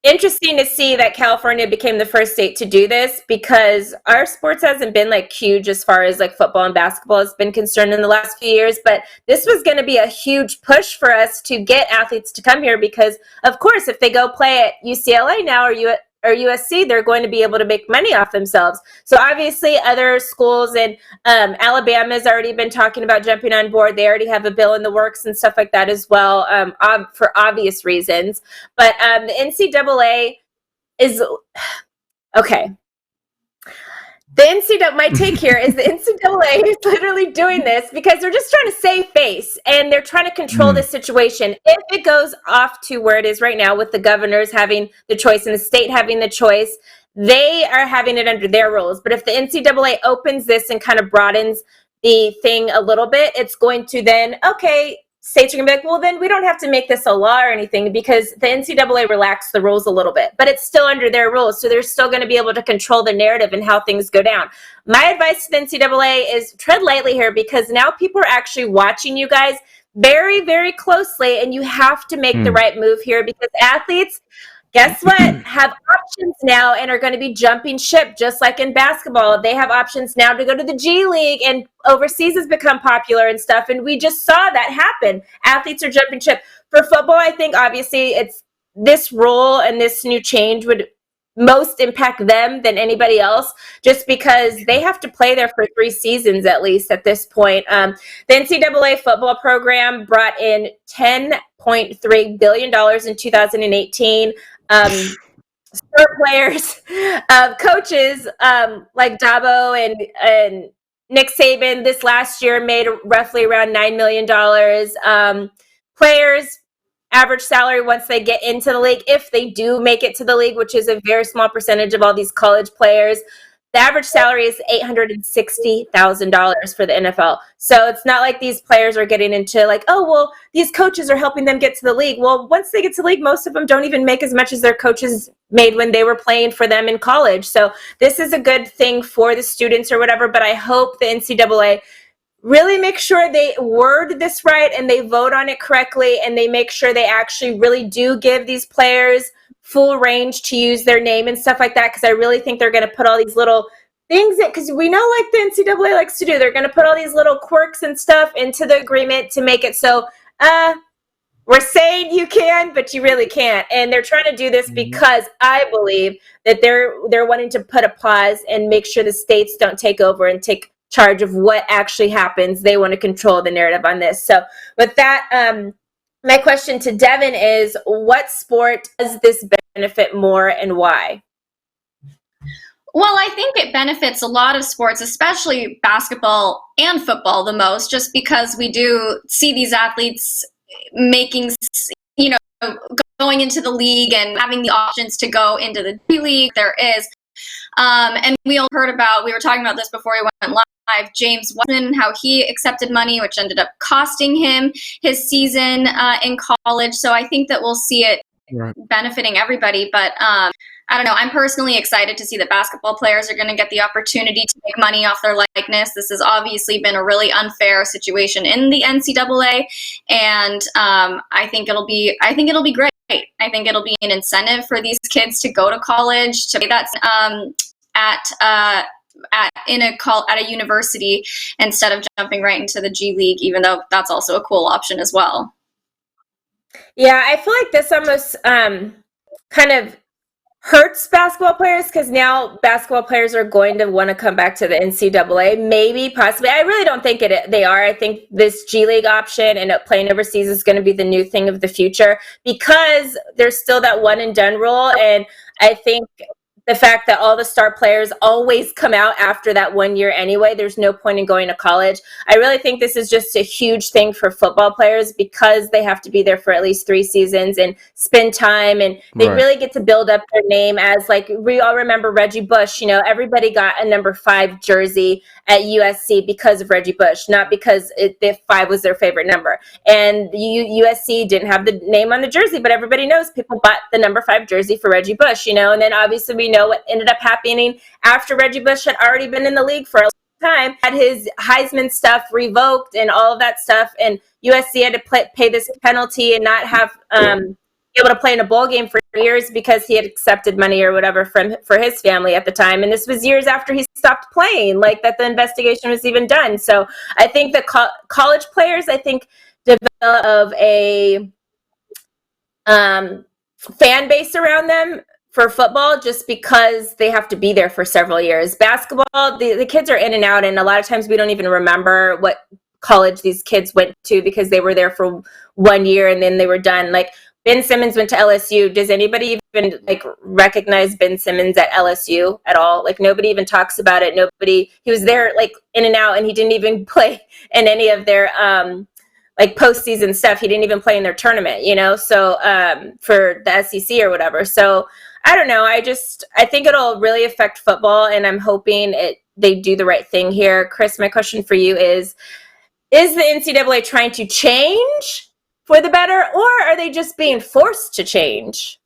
interesting to see that California became the first state to do this, because our sports hasn't been like huge as far as like football and basketball has been concerned in the last few years. But this was going to be a huge push for us to get athletes to come here, because of course, if they go play at UCLA now or USC, they're going to be able to make money off themselves. So obviously other schools, and Alabama's already been talking about jumping on board. They already have a bill in the works and stuff like that as well, for obvious reasons. But the NCAA is okay. My take here is the NCAA is literally doing this because they're just trying to save face, and they're trying to control this situation. If it goes off to where it is right now, with the governors having the choice and the state having the choice, they are having it under their rules. But if the NCAA opens this and kind of broadens the thing a little bit, it's going to then, okay, states are going to be like, well, then we don't have to make this a law or anything, because the NCAA relaxed the rules a little bit, but it's still under their rules. So they're still going to be able to control the narrative and how things go down. My advice to the NCAA is tread lightly here, because now people are actually watching you guys very, very closely, and you have to make the right move here, because athletes, guess what, have options now and are going to be jumping ship, just like in basketball. They have options now to go to the G League, and overseas has become popular and stuff. And we just saw that happen. Athletes are jumping ship. For football, I think obviously it's this rule and this new change would most impact them than anybody else, just because they have to play there for 3 seasons at least at this point. The NCAA football program brought in $10.3 billion in 2018. Star players, coaches like Dabo and Nick Saban this last year made roughly around $9 million. Players, average salary once they get into the league, if they do make it to the league, which is a very small percentage of all these college players, the average salary is $860,000 for the NFL. So it's not like these players are getting into like, oh, well, these coaches are helping them get to the league. Well, once they get to the league, most of them don't even make as much as their coaches made when they were playing for them in college. So this is a good thing for the students or whatever, but I hope the NCAA really make sure they word this right and they vote on it correctly, and they make sure they actually really do give these players full range to use their name and stuff like that, because I really think they're going to put all these little things that, because we know like the NCAA likes to do, they're going to put all these little quirks and stuff into the agreement to make it so we're saying you can, but you really can't. And they're trying to do this because I believe that they're wanting to put a pause and make sure the states don't take over and take charge of what actually happens. They want to control the narrative on this. So with that, my question to Devin is, what sport does this benefit more and why? Well, I think it benefits a lot of sports, especially basketball and football the most, just because we do see these athletes making, going into the league and having the options to go into the G League. There is. And we all heard about, we were talking about this before we went live, James Wiseman, how he accepted money, which ended up costing him his season in college. So I think that we'll see it benefiting everybody. But I don't know. I'm personally excited to see that basketball players are going to get the opportunity to make money off their likeness. This has obviously been a really unfair situation in the NCAA, and I think it'll be great. I think it'll be an incentive for these kids to go to college, to play that at a university instead of jumping right into the G League, even though that's also a cool option as well. Yeah, I feel like this almost kind of hurts basketball players, because now basketball players are going to want to come back to the NCAA, maybe, possibly. I really don't think they are. I think this G League option and playing overseas is going to be the new thing of the future, because there's still that one and done rule. And I think the fact that all the star players always come out after that 1 year anyway. There's no point in going to college. I really think this is just a huge thing for football players because they have to be there for at least 3 seasons and spend time, and they really get to build up their name as, like, we all remember Reggie Bush. You know, everybody got a number 5 jersey at USC because of Reggie Bush, not because the 5 was their favorite number. And USC didn't have the name on the jersey, but everybody knows people bought the number 5 jersey for Reggie Bush, you know. And then obviously we know what ended up happening after Reggie Bush had already been in the league for a long time, had his Heisman stuff revoked and all of that stuff, and USC had to pay this penalty and not have be able to play in a bowl game for years because he had accepted money or whatever for his family at the time. And this was years after he stopped playing, like that the investigation was even done. So I think the college players, I think, develop of a fan base around them for football just because they have to be there for several years. Basketball, the kids are in and out, and a lot of times we don't even remember what college these kids went to because they were there for 1 year and then they were done. Like Ben Simmons went to LSU. Does anybody even like recognize Ben Simmons at LSU at all? Like nobody even talks about it. He was there like in and out, and he didn't even play in any of their like postseason stuff. He didn't even play in their tournament, you know, so for the SEC or whatever. So I don't know. I think it'll really affect football, and I'm hoping they do the right thing here. Chris, my question for you is the NCAA trying to change for the better, or are they just being forced to change?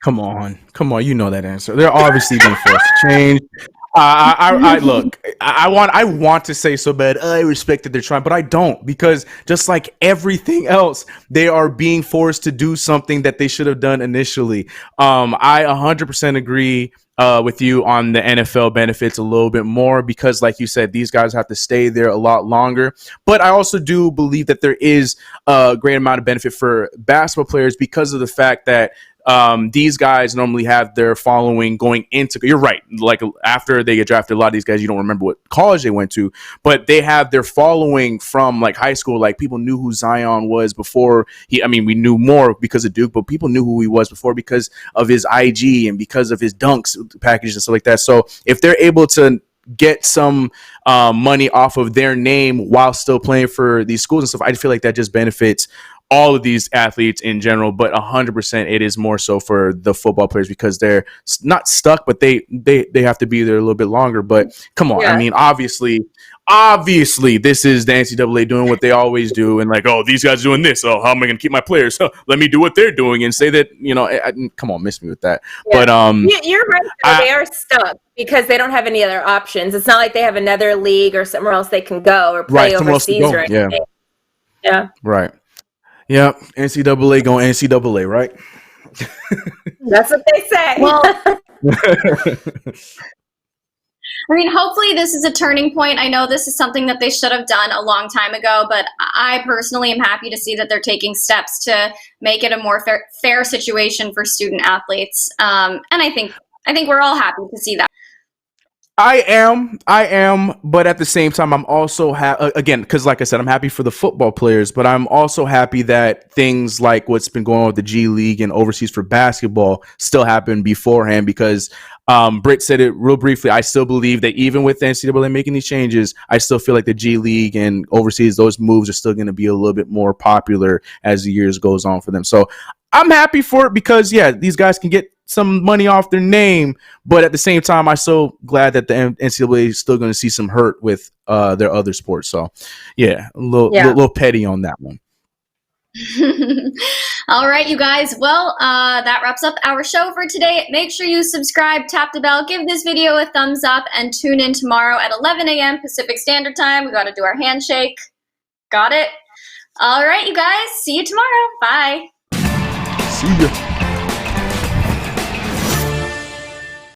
Come on. You know that answer. They're obviously being forced to change. I want to say so bad. I respect that they're trying, but I don't, because just like everything else, they are being forced to do something that they should have done initially. I 100% agree with you on the NFL benefits a little bit more because, like you said, these guys have to stay there a lot longer. But I also do believe that there is a great amount of benefit for basketball players because of the fact that these guys normally have their following going into, you're right, like after they get drafted, a lot of these guys, you don't remember what college they went to, but they have their following from like high school. Like people knew who Zion was before we knew more because of Duke, but people knew who he was before because of his IG and because of his dunks packages and stuff like that. So if they're able to get some money off of their name while still playing for these schools and stuff, I feel like that just benefits all of these athletes in general, but 100% it is more so for the football players because they're not stuck, but they have to be there a little bit longer. But come on, yeah. I mean, obviously, this is the NCAA doing what they always do, and like, oh, these guys are doing this. Oh, how am I going to keep my players? So let me do what they're doing and say that, you know, come on, miss me with that. Yeah. But you're right. They are stuck because they don't have any other options. It's not like they have another league or somewhere else they can go or play overseas or anything. Yeah. Right. Yeah, NCAA going NCAA, right? That's what they say. Well, I mean, hopefully this is a turning point. I know this is something that they should have done a long time ago, but I personally am happy to see that they're taking steps to make it a more fair situation for student athletes. And I think we're all happy to see that. I am, but at the same time, I'm also again, because like I said, I'm happy for the football players, but I'm also happy that things like what's been going on with the G League and overseas for basketball still happened beforehand, because Britt said it real briefly. I still believe that even with the NCAA making these changes, I still feel like the G League and overseas, those moves are still going to be a little bit more popular as the years goes on for them. So I'm happy for it because, yeah, these guys can get some money off their name, but at the same time, I'm so glad that the NCAA is still going to see some hurt with their other sports. So, yeah, a little petty on that one. All right, you guys. Well, that wraps up our show for today. Make sure you subscribe, tap the bell, give this video a thumbs up, and tune in tomorrow at 11 a.m. Pacific Standard Time. We got to do our handshake. Got it? All right, you guys. See you tomorrow. Bye. See ya.